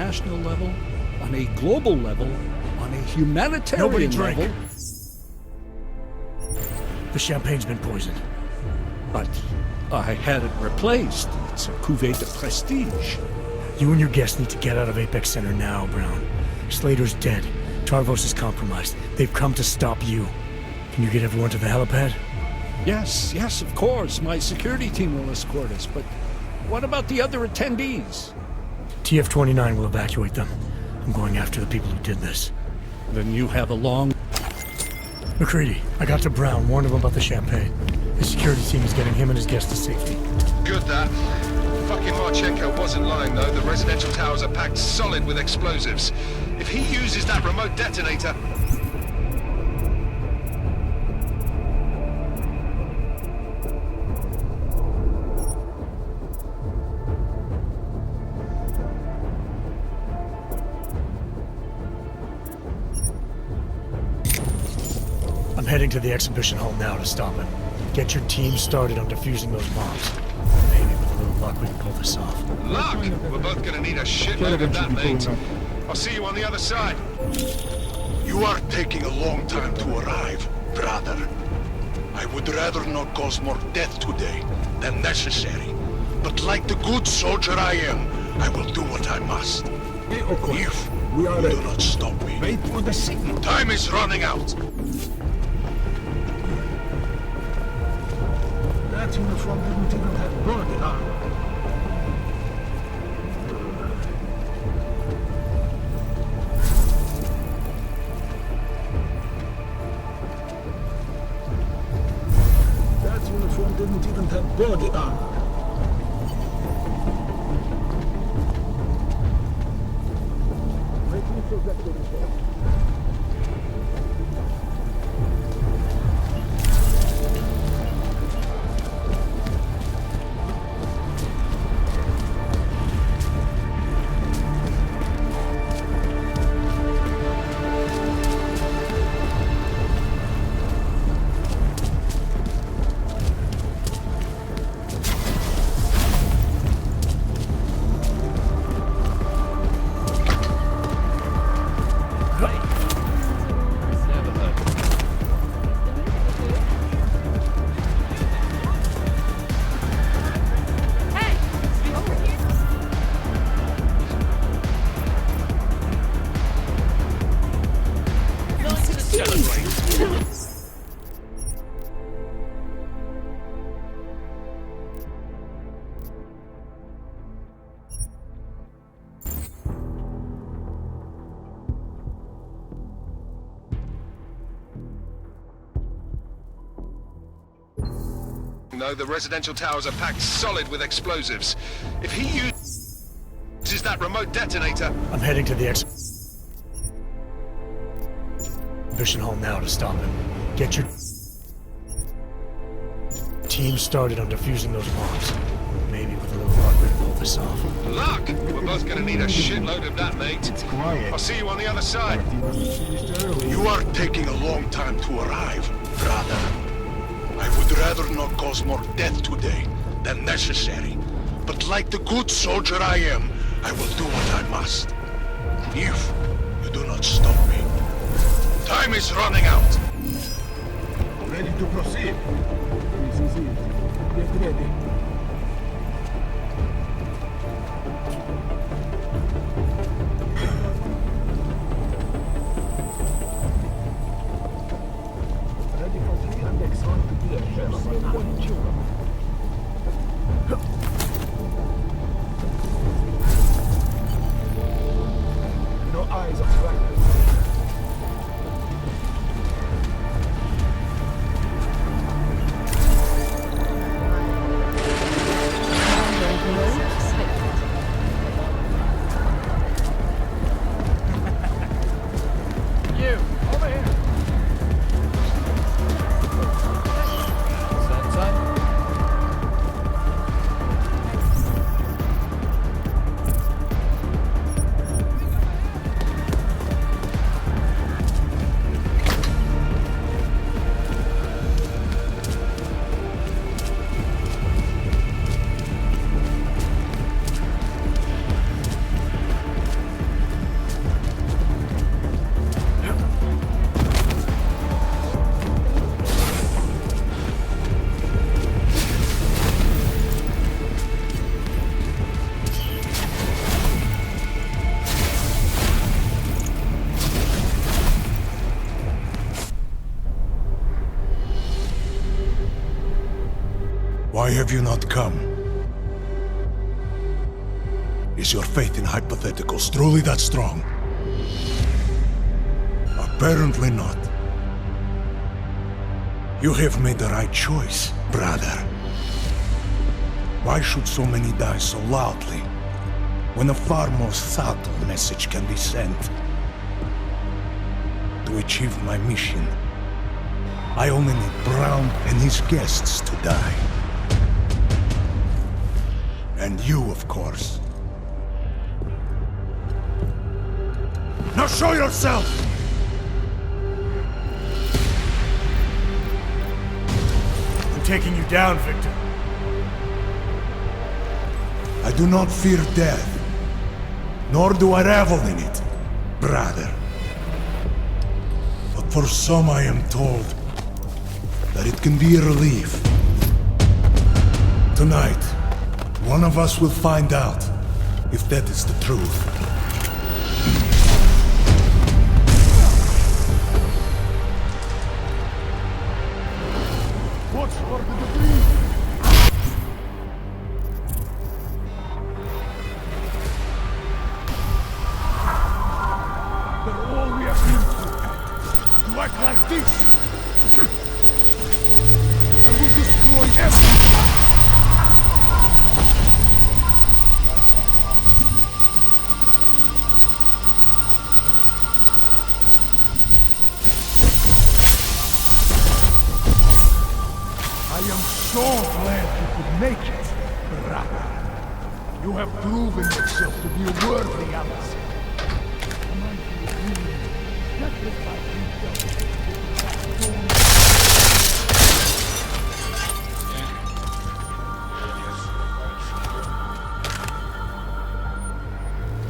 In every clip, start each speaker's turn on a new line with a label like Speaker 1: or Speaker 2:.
Speaker 1: international level, on a global level, on a humanitarian level.
Speaker 2: The champagne's been poisoned.
Speaker 1: But I had it replaced. It's a cuvée de prestige.
Speaker 2: You and your guests need to get out of Apex Center now, Brown. Slater's dead. Tarvos is compromised. They've come to stop you. Can you get everyone to the helipad?
Speaker 1: Yes, of course. My security team will escort us, but what about the other attendees?
Speaker 2: TF-29 will evacuate them. I'm going after the people who did this.
Speaker 1: Then you have a long...
Speaker 2: McCready, I got to Brown, warned him about the champagne. The security team is getting him and his guests to safety.
Speaker 3: Good that. Fucking Marchenko wasn't lying though. The residential towers are packed solid with explosives. If he uses that remote detonator...
Speaker 2: I'm heading to the exhibition hall now to stop him. Get your team started on defusing those bombs. Maybe with a little luck we can pull this off.
Speaker 3: Luck? We're both gonna need a shitload of that, mate. I'll see you on the other side.
Speaker 4: You are taking a long time to arrive, brother. I would rather not cause more death today than necessary. But like the good soldier I am, I will do what I must. If you do not stop me.
Speaker 5: Wait for the signal.
Speaker 4: Time is running out.
Speaker 5: That uniform didn't even have body armor. That uniform didn't even have body armor. Make me protect the uniform.
Speaker 3: No, the residential towers are packed solid with explosives. If he uses that remote detonator...
Speaker 2: I'm heading to the exhibition hall now to stop him. Get your team started on defusing those bombs. Maybe with a little luck we can pull this off.
Speaker 3: Luck? We're both gonna need a shitload of that, mate.
Speaker 5: It's quiet.
Speaker 3: I'll see you on the other side.
Speaker 4: You are taking a long time to arrive, brother. I would rather not cause more death today than necessary. But like the good soldier I am, I will do what I must. If you do not stop me. Time is running out.
Speaker 5: Ready to proceed. Get ready. Ready for 3 and X1 to be a chef. No eyes of blackness.
Speaker 4: have you not come? Is your faith in hypotheticals truly that strong? Apparently not. You have made the right choice, brother. Why should so many die so loudly, when a far more subtle message can be sent? To achieve my mission, I only need Brown and his guests to die. And you, of course. Now show yourself!
Speaker 2: I'm taking you down, Victor.
Speaker 4: I do not fear death, nor do I revel in it, brother. But for some I am told that it can be a relief. Tonight, one of us will find out if that is the truth.
Speaker 5: Watch for the debris! They're all we have been through. To act like this! I will destroy everything! I am so glad you could make it, brother. You have proven yourself to be a worthy ally.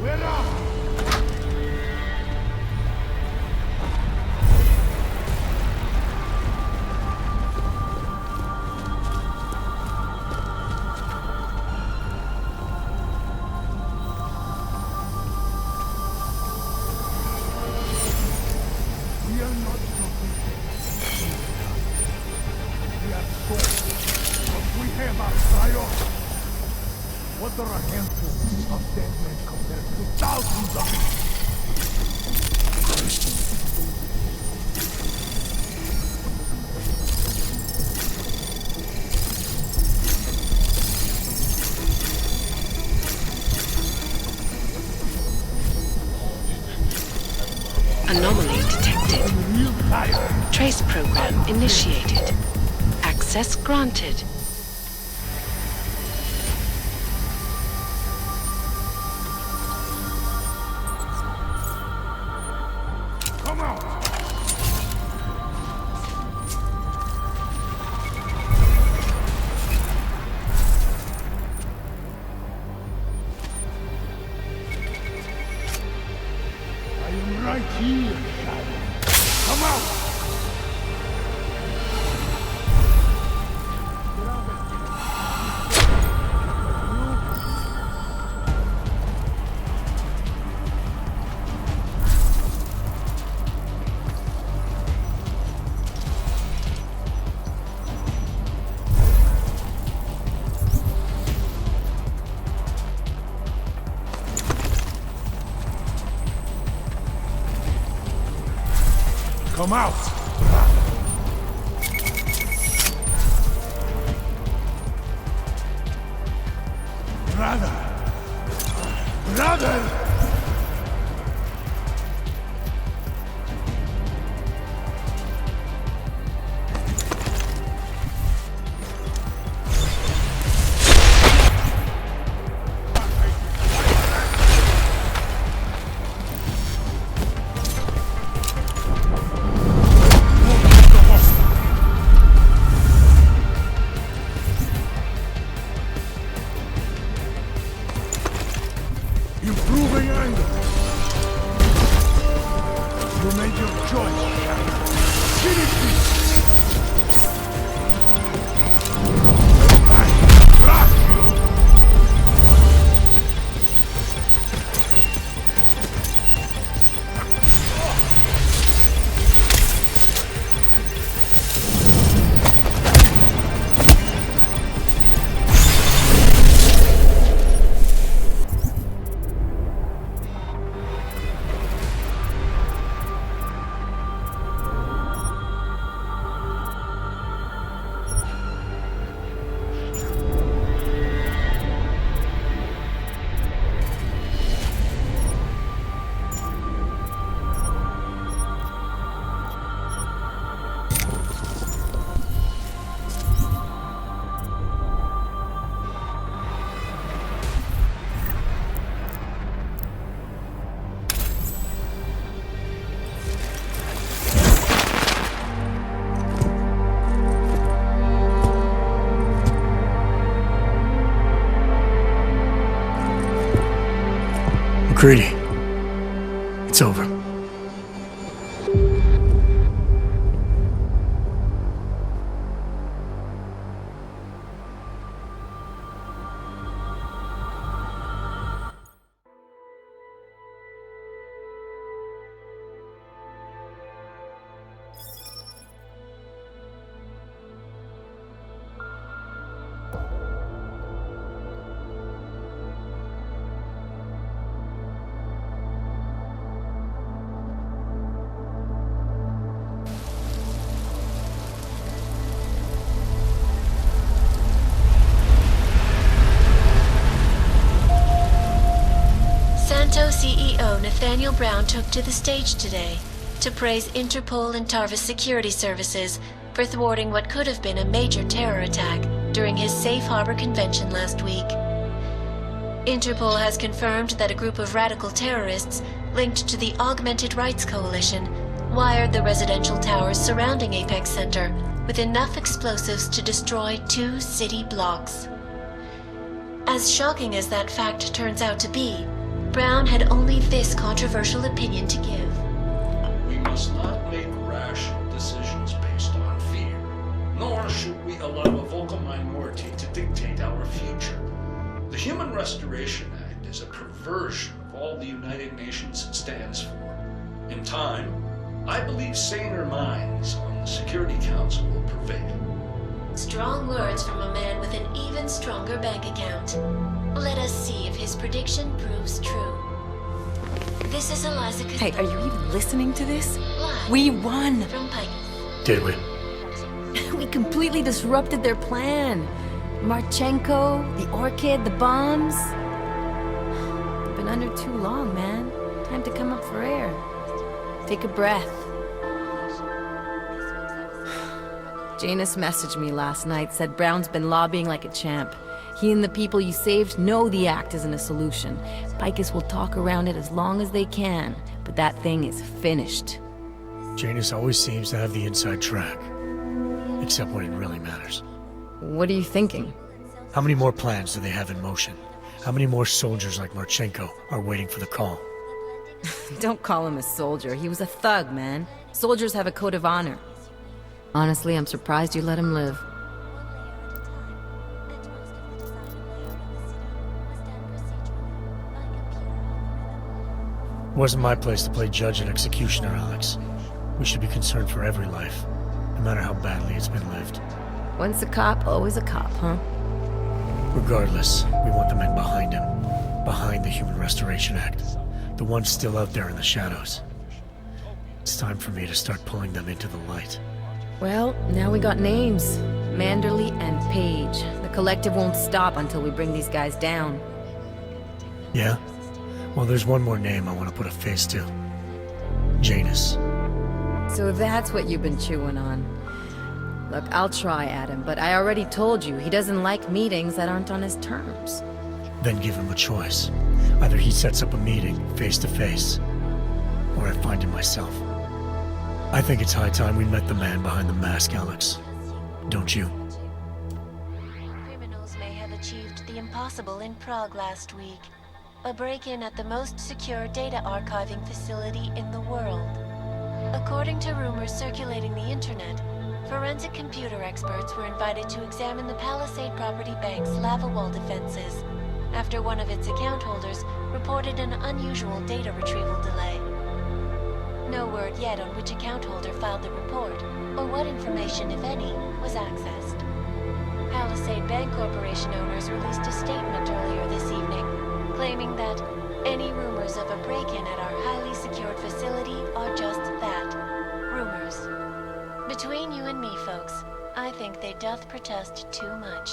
Speaker 5: Where are you? We are not joking. We are soldiers, but we have our priorities. What are a handful of dead men compared to thousands of them?
Speaker 6: Anomaly detected.
Speaker 5: Real tired.
Speaker 6: Trace program initiated. Access granted.
Speaker 5: Come out! I am right here, Shadow. Come out! Come out! Brother! Brother! Improving angle. You made your choice, Shadow. Finish I rock you!
Speaker 2: McCready. It's over.
Speaker 6: CEO Nathaniel Brown took to the stage today to praise Interpol and Tarvis security services for thwarting what could have been a major terror attack during his Safe Harbor convention last week. Interpol has confirmed that a group of radical terrorists linked to the Augmented Rights Coalition wired the residential towers surrounding Apex Center with enough explosives to destroy 2 city blocks. As shocking as that fact turns out to be, Brown had only this controversial opinion to give.
Speaker 1: We must not make rash decisions based on fear, nor should we allow a vocal minority to dictate our future. The Human Restoration Act is a perversion of all the United Nations stands for. In time, I believe saner minds on the Security Council will prevail.
Speaker 6: Strong words from a man with an even stronger bank account. Let us see if his prediction proves true. This is Eliza Costello.
Speaker 7: Hey, are you even listening to this?
Speaker 6: Live
Speaker 7: We won!
Speaker 6: from PACIFIST.
Speaker 2: Did we?
Speaker 7: We completely disrupted their plan. Marchenko, the Orchid, the bombs. They've been under too long, man. Time to come up for air. Take a breath. Janus messaged me last night, said Brown's been lobbying like a champ. He and the people you saved know the act isn't a solution. Picus will talk around it as long as they can, but that thing is finished.
Speaker 2: Janus always seems to have the inside track. Except when it really matters.
Speaker 7: What are you thinking?
Speaker 2: How many more plans do they have in motion? How many more soldiers like Marchenko are waiting for the call?
Speaker 7: Don't call him a soldier. He was a thug, man. Soldiers have a code of honor. Honestly, I'm surprised you let him live.
Speaker 2: Wasn't my place to play judge and executioner, Alex. We should be concerned for every life, no matter how badly it's been lived.
Speaker 7: Once a cop, always a cop, huh?
Speaker 2: Regardless, we want the men behind him. Behind the Human Restoration Act. The ones still out there in the shadows. It's time for me to start pulling them into the light.
Speaker 7: Well, now we got names. Manderley and Page. The collective won't stop until we bring these guys down.
Speaker 2: Yeah? Well, there's one more name I want to put a face to. Janus.
Speaker 7: So that's what you've been chewing on. Look, I'll try, Adam, but I already told you he doesn't like meetings that aren't on his terms.
Speaker 2: Then give him a choice. Either he sets up a meeting, face to face, or I find him myself. I think it's high time we met the man behind the mask, Alex. Don't you?
Speaker 6: Criminals may have achieved the impossible in Prague last week. A break-in at the most secure data archiving facility in the world. According to rumors circulating the internet, forensic computer experts were invited to examine the Palisade Property Bank's lava wall defenses after one of its account holders reported an unusual data retrieval delay. No word yet on which account holder filed the report, or what information, if any, was accessed. Palisade Bank Corporation owners released a statement earlier this evening, claiming that any rumors of a break-in at our highly secured facility are just that, rumors. Between you and me, folks, I think they doth protest too much.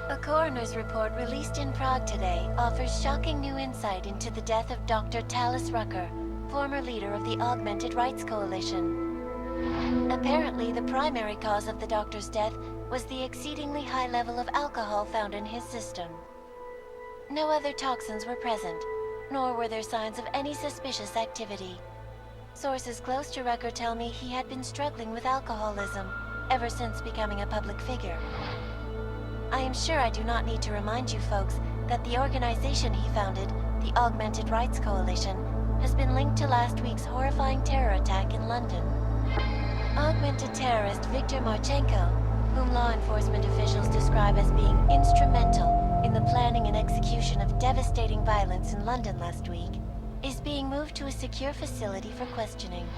Speaker 6: A coroner's report released in Prague today offers shocking new insight into the death of Dr. Talis Rucker, former leader of the Augmented Rights Coalition. Apparently, the primary cause of the doctor's death was the exceedingly high level of alcohol found in his system. No other toxins were present, nor were there signs of any suspicious activity. Sources close to Rucker tell me he had been struggling with alcoholism ever since becoming a public figure. I am sure I do not need to remind you folks that the organization he founded, the Augmented Rights Coalition, has been linked to last week's horrifying terror attack in London. Augmented terrorist Viktor Marchenko, whom law enforcement officials describe as being instrumental in the planning and execution of devastating violence in London last week, is being moved to a secure facility for questioning.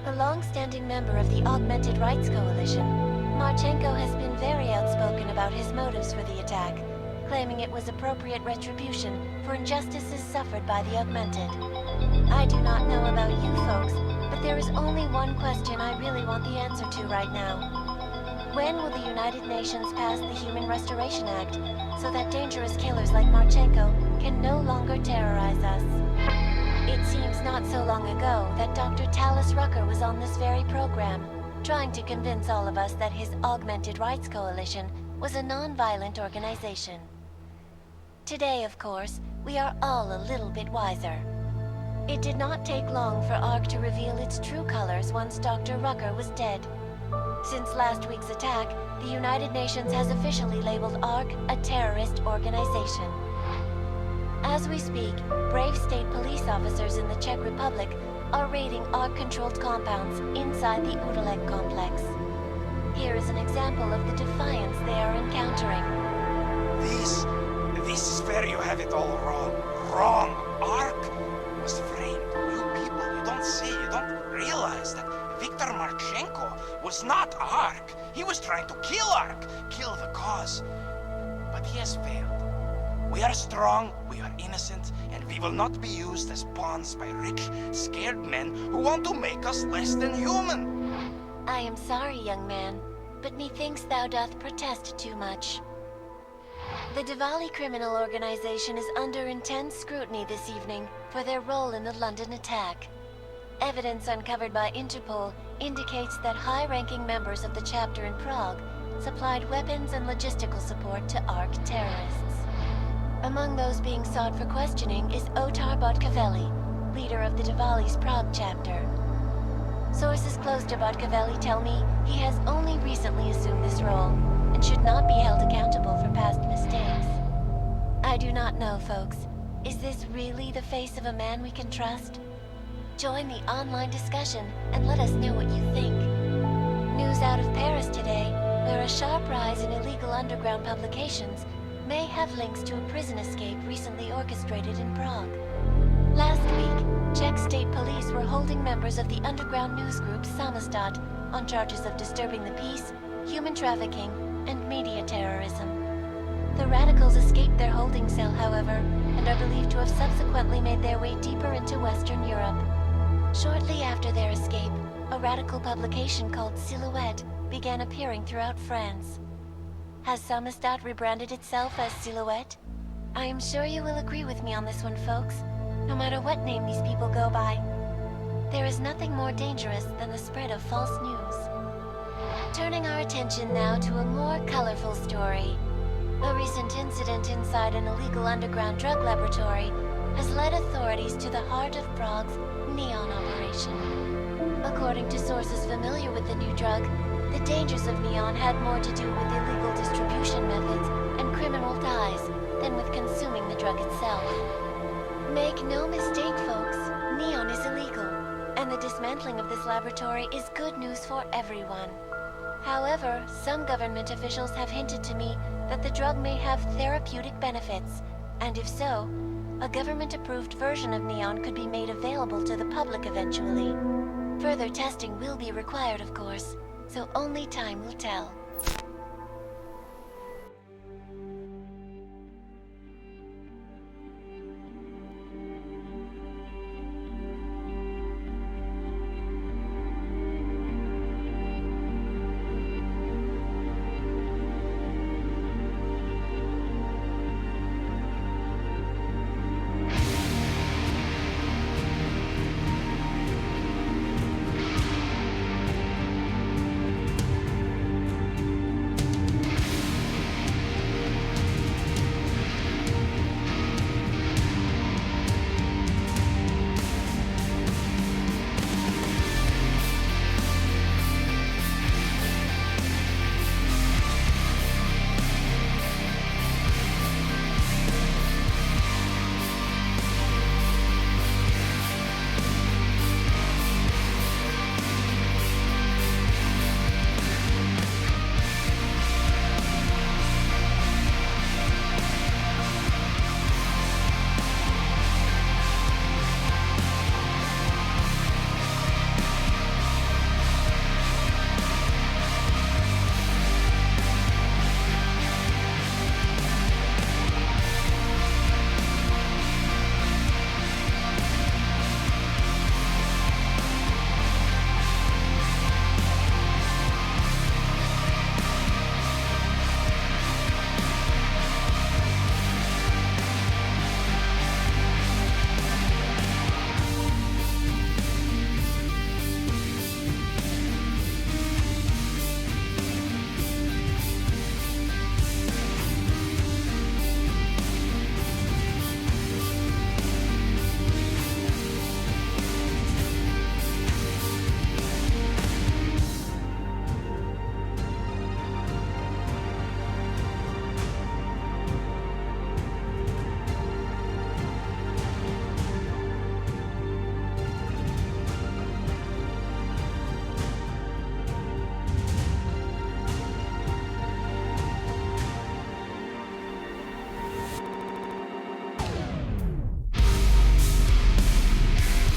Speaker 6: A long-standing member of the Augmented Rights Coalition, Marchenko has been very outspoken about his motives for the attack, claiming it was appropriate retribution for injustices suffered by the Augmented. I do not know about you folks, but there is only one question I really want the answer to right now. When will the United Nations pass the Human Restoration Act so that dangerous killers like Marchenko can no longer terrorize us? It seems not so long ago that Dr. Talis Rucker was on this very program, trying to convince all of us that his Augmented Rights Coalition was a non-violent organization. Today, of course, we are all a little bit wiser. It did not take long for ARC to reveal its true colors once Dr. Rucker was dead. Since last week's attack, the United Nations has officially labeled ARC a terrorist organization. As we speak, brave state police officers in the Czech Republic are raiding ARC-controlled compounds inside the Udaleg complex. Here is an example of the defiance they are encountering.
Speaker 8: This is where you have it all wrong. Wrong. ARC was framed. You people, you don't see, you don't realize that Viktor Marchenko was not ARC. He was trying to kill ARC, kill the cause. But he has failed. We are strong, we are innocent, and we will not be used as pawns by rich, scared men who want to make us less than human.
Speaker 6: I am sorry, young man, but methinks thou doth protest too much. The Diwali criminal organization is under intense scrutiny this evening for their role in the London attack. Evidence uncovered by Interpol indicates that high-ranking members of the chapter in Prague supplied weapons and logistical support to ARC terrorists. Among those being sought for questioning is Otar Botkavelli, leader of the Diwali's Prague chapter. Sources close to Botkavelli tell me he has only recently assumed this role and should not be held accountable for past mistakes. I do not know, folks. Is this really the face of a man we can trust? Join the online discussion and let us know what you think. News out of Paris today, where a sharp rise in illegal underground publications may have links to a prison escape recently orchestrated in Prague. Last week, Czech state police were holding members of the underground news group Samostat on charges of disturbing the peace, human trafficking, and media terrorism. The radicals escaped their holding cell, however, and are believed to have subsequently made their way deeper into Western Europe. Shortly after their escape, a radical publication called Silhouette began appearing throughout France. Has Samostat rebranded itself as Silhouette? I am sure you will agree with me on this one, folks, no matter what name these people go by. There is nothing more dangerous than the spread of false news. Turning our attention now to a more colorful story. A recent incident inside an illegal underground drug laboratory has led authorities to the heart of Prague's Neon operation. According to sources familiar with the new drug, the dangers of Neon had more to do with illegal distribution methods and criminal ties than with consuming the drug itself. Make no mistake, folks, Neon is illegal, and the dismantling of this laboratory is good news for everyone. However, some government officials have hinted to me that the drug may have therapeutic benefits, and if so, a government-approved version of Neon could be made available to the public eventually. Further testing will be required, of course, so only time will tell.